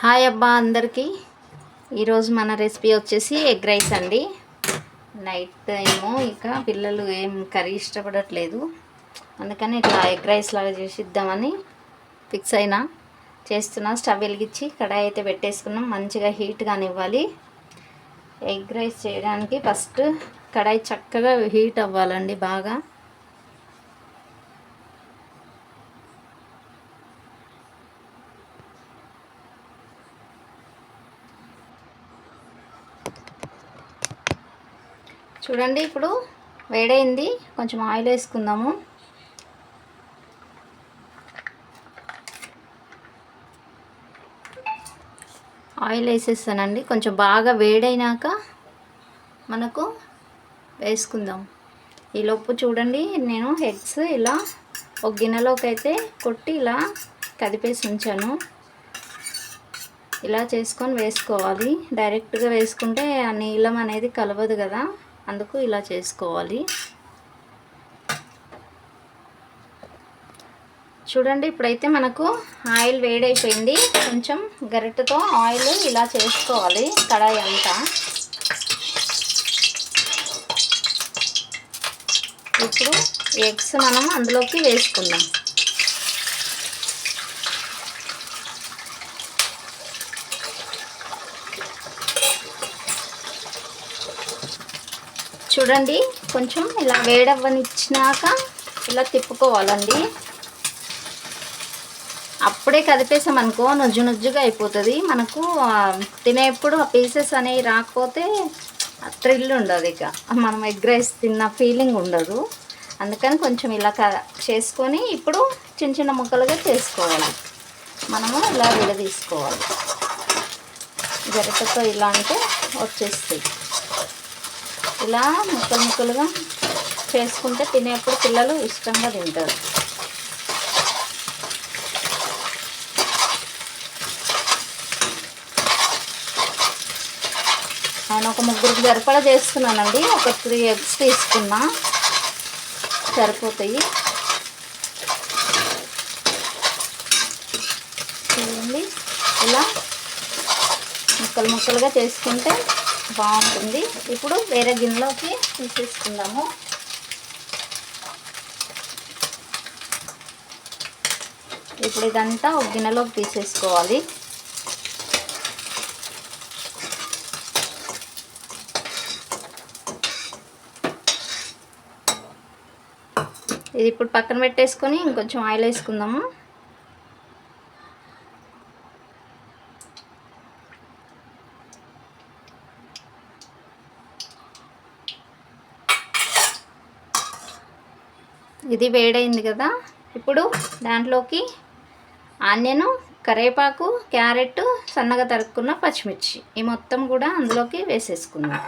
Hi అబ్బా అందరికీ. ఈరోజు మన రెసిపీ వచ్చేసి ఎగ్ రైస్ అండి. నైట్ ఏమో ఇక పిల్లలు ఏం కర్రీ ఇష్టపడట్లేదు, అందుకని ఇట్లా ఎగ్ రైస్ లాగా చేసిద్దామని ఫిక్స్ అయినా చేస్తున్నా. స్టవ్ వెలిగించి కడాయి అయితే పెట్టేసుకున్నాం. మంచిగా హీట్ కానివ్వాలి. ఎగ్ రైస్ చేయడానికి ఫస్ట్ కడాయి చక్కగా హీట్ అవ్వాలండి బాగా. చూడండి, ఇప్పుడు వేడైంది. కొంచెం ఆయిల్ వేసుకుందాము. ఆయిల్ వేసేస్తానండి. కొంచెం బాగా వేడైనాక మనకు వేసుకుందాం. ఈలోపు చూడండి, నేను ఎగ్స్ ఇలా ఒక గిన్నెలోకి అయితే కొట్టి ఇలా కదిపేసి ఉంచాను. ఇలా చేసుకొని వేసుకోవాలి. డైరెక్ట్గా వేసుకుంటే ఆ నీలం అనేది కలవదు కదా, అందుకు ఇలా చేసుకోవాలి. చూడండి, ఇప్పుడైతే మనకు ఆయిల్ వేడైపోయింది. కొంచెం గరిటెతో ఆయిల్ ఇలా చేసుకోవాలి కడాయి అంతా. ఇప్పుడు ఎగ్స్ మనం అందులోకి వేసుకుందాం. చూడండి, కొంచెం ఇలా వేడవ్వనిచ్చినాక ఇలా తిప్పుకోవాలండి. అప్పుడే కదిపేసామనుకో నుజ్జు నుజ్జుగా అయిపోతుంది. మనకు తినేప్పుడు ఆ పీసెస్ అనేవి రాకపోతే థ్రిల్ ఉండదు, ఇక మనం ఎగ్ రైస్ తిన్న ఫీలింగ్ ఉండదు. అందుకని కొంచెం ఇలా చేసుకొని ఇప్పుడు చిన్న చిన్న ముక్కలుగా చేసుకోవాలి. మనము ఇలా విడదీసుకోవాలి. గరిటెతో ఇలా అంటే వచ్చేస్తాయి. ఇలా ముక్కలు ముక్కలుగా చేసుకుంటే తినేప్పుడు పిల్లలు ఇష్టంగా తింటారు. నేను ఒక ముగ్గురికి సరిపడా చేస్తున్నానండి. ఒక 3 ఎగ్స్ తీసుకున్నా, సరిపోతాయి. చూడండి, ఇలా ముక్కలు ముక్కలుగా చేసుకుంటే బాగుంటుంది. ఇప్పుడు వేరే గిన్నెలోకి తీసేసుకుందాము. ఇప్పుడు ఇదంతా ఒక గిన్నెలోకి తీసేసుకోవాలి. ఇది ఇప్పుడు పక్కన పెట్టేసుకొని ఇంకొంచెం ఆయిల్ వేసుకుందాము. ఇది వేడైంది కదా, ఇప్పుడు దాంట్లోకి ఆనియన్, కరివేపాకు, క్యారెట్, సన్నగా తరుక్కున్న పచ్చిమిర్చి ఈ మొత్తం కూడా అందులోకి వేసేసుకుందాం.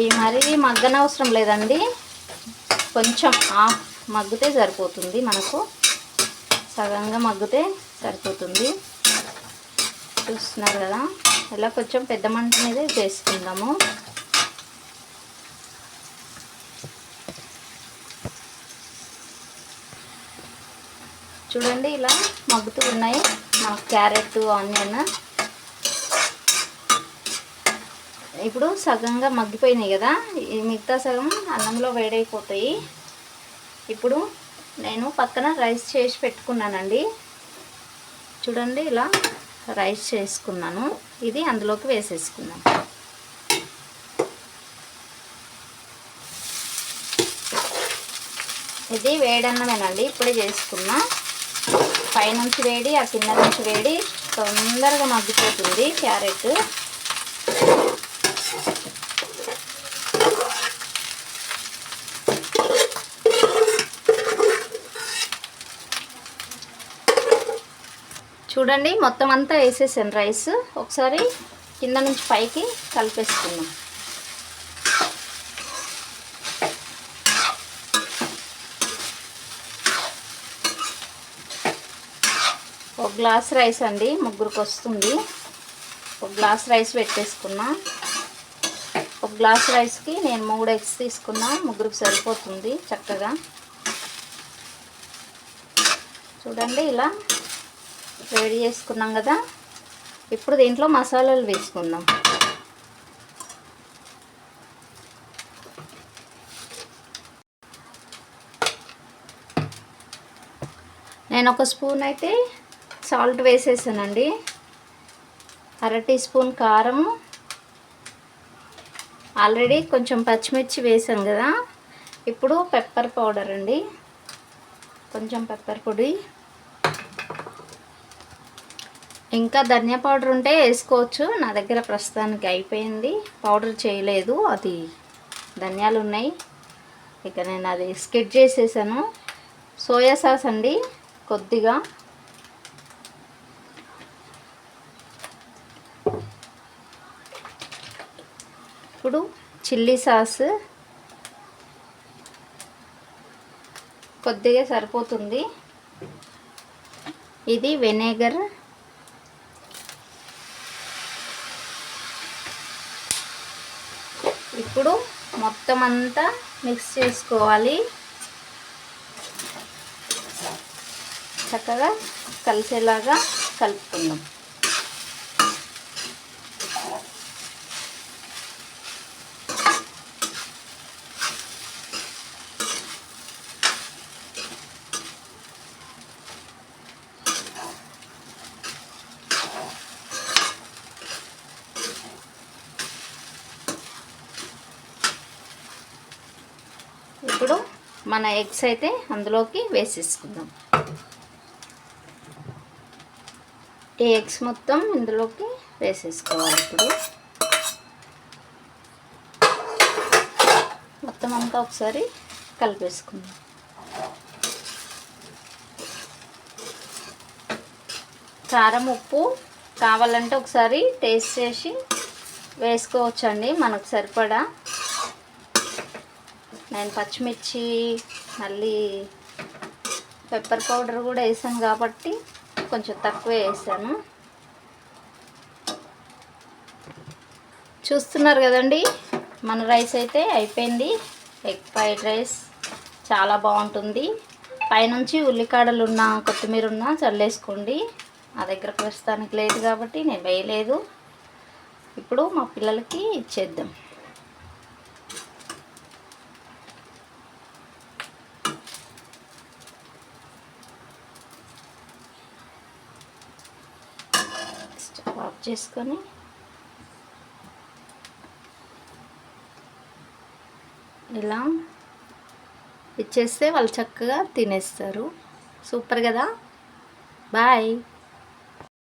ఇవి మరీ మగ్గనవసరం లేదండి, కొంచెం హాఫ్ మగ్గితే సరిపోతుంది. మనకు సగంగా మగ్గితే సరిపోతుంది. చూస్తున్నారు కదా, ఇలా కొంచెం పెద్ద మంట మీద చేసుకుందాము. చూడండి, ఇలా మగ్గుతూ ఉన్నాయి మన క్యారెట్, ఆనియన్. ఇప్పుడు సగంగా మగ్గిపోయినాయి కదా, ఈ మిగతా సగం అన్నంలో వేడైపోతాయి. ఇప్పుడు నేను పక్కన రైస్ చేసి పెట్టుకున్నానండి. చూడండి, ఇలా రైస్ చేసుకున్నాను. ఇది అందులోకి వేసేసుకున్నాను. ఇది వేడన్నమేనండి, ఇప్పుడే చేసుకున్నా. పైనుంచి వేడి, ఆ కింద నుంచి వేడి, తొందరగా మగ్గిపోతుంది క్యారెట్. చూడండి, మొత్తం అంతా వేసేసాను రైస్. ఒకసారి కింద నుంచి పైకి కలిపేసుకున్నాం. ఒక గ్లాస్ రైస్ అండి, ముగ్గురికి వస్తుంది. ఒక గ్లాస్ రైస్ పెట్టేసుకున్నా. ఒక గ్లాస్ రైస్కి నేను 3 ఎగ్స్ తీసుకున్నా, ముగ్గురికి సరిపోతుంది చక్కగా. చూడండి ఇలా వేడి చేసుకున్నాం కదా. ఇప్పుడు దీంట్లో మసాలాలు వేసుకుందాం. నేను ఒక స్పూన్ అయితే సాల్ట్ వేసేసానండి, 1/2 టీ స్పూన్ కారం, ఆల్రెడీ కొంచెం పచ్చిమిర్చి వేసాను కదా. ఇప్పుడు పెప్పర్ పౌడర్ అండి, కొంచెం పెప్పర్ పొడి, ఇంకా ధనియా పౌడర్ ఉంటే వేసుకోవచ్చు. నా దగ్గర ప్రస్తుతానికి అయిపోయింది, పౌడర్ చేయలేదు, అది ధనియాలు ఉన్నాయి. ఇక నేను అది స్కిప్ చేసేసాను. సోయా సాస్ అండి కొద్దిగా, ఇప్పుడు చిల్లీ సాస్ కొద్దిగా సరిపోతుంది. ఇది వెనిగర్, ఇప్పుడు మొత్తం అంతా మిక్స్ చేసుకోవాలి, చక్కగా కలిసేలాగా కలుపుకుందాం. ఇప్పుడు మన ఎగ్స్ అయితే అందులోకి వేసేసుకుందాం. ఈ ఎగ్స్ మొత్తం ఇందులోకి వేసేసుకోవాలి. ఇప్పుడు మొత్తం అంతా ఒకసారి కలిపేసుకుందాం. కారం ఉప్పు కావాలంటే ఒకసారి టేస్ట్ చేసి వేసుకోవచ్చండి, మనకు సరిపడా. నేను పచ్చిమిర్చి మళ్ళీ పెప్పర్ పౌడర్ కూడా వేసాను కాబట్టి కొంచెం తక్కువ వేసాను. చూస్తున్నారు కదండి, మన రైస్ అయితే అయిపోయింది. ఎగ్ ఫ్రైడ్ రైస్ చాలా బాగుంటుంది. పైనుంచి ఉల్లికాడలు ఉన్న కొత్తిమీర ఉన్న చల్లేసుకోండి. నా దగ్గర ప్రస్తుతానికి లేదు కాబట్టి నేను వేయలేదు. ఇప్పుడు మా పిల్లలకి ఇచ్చేద్దాం. ఆఫ్ చేసుకొని ఇలా ఇచ్చేస్తే వాళ్ళు చక్కగా తినేస్తారు. సూపర్ కదా. బాయ్.